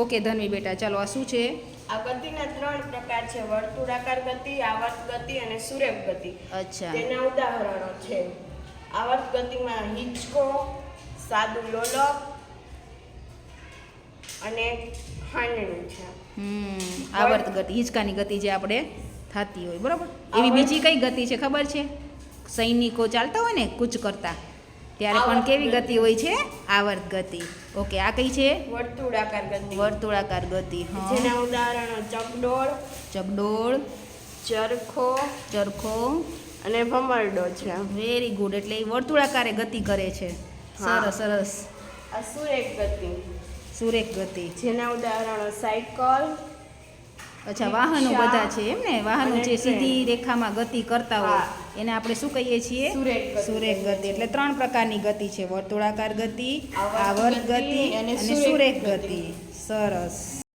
Okay ધનવી બેટા, ચાલો આ શું છે? આ ગતિના 3 પ્રકાર છે: વર્તુળાકાર ગતિ, આવર્ત ગતિ અને સુરેખ ગતિ. અચ્છા. તેના ઉદાહરણો છે: આવર્ત ગતિમાં હિંચકો, સાદું લોલક અને ખાંડણી છે. આવર્ત ગતિ, હિંચકાની ગતિ જે આપણે થતી હોય, બરાબર. એવી બીજી કઈ ગતિ છે ખબર છે? સૈનિકો ચાલતા હોય ને કૂચ કરતા, ત્યારે પણ કેવી ગતિ હોય છે? આવર્ત ગતિ. ઓકે, આ કઈ છે? વર્તુળાકાર ગતિ. વર્તુળાકાર ગતિ. હા. જેના ઉદાહરણો ચકડોળ, ચકડોળ, ચરખો ચરખો અને ભમરડો છે. Very good. એટલે એ વર્તુળાકારે ગતિ કરે છે. સરસ સરસ. આ સુરેખ ગતિ. સુરેખ ગતિ. જેના ઉદાહરણો સાયકલ. અચ્છા, વાહનો બધા છે એમ ને? વાહનો અને જે ટ્રેન. સીધી રેખામાં ગતિ કરતા હોય હા. એને આપણે શું કહીએ છીએ? સુરેખ ગતિ. સુરેખ ગતિ. એટલે 3 પ્રકારની ગતિ છે: વર્તુળાકાર ગતિ, આવર્ત આવર્ત ગતિ ગતિ અને અને સુરેખ સુરેખ ગતિ. ગતિ. સરસ.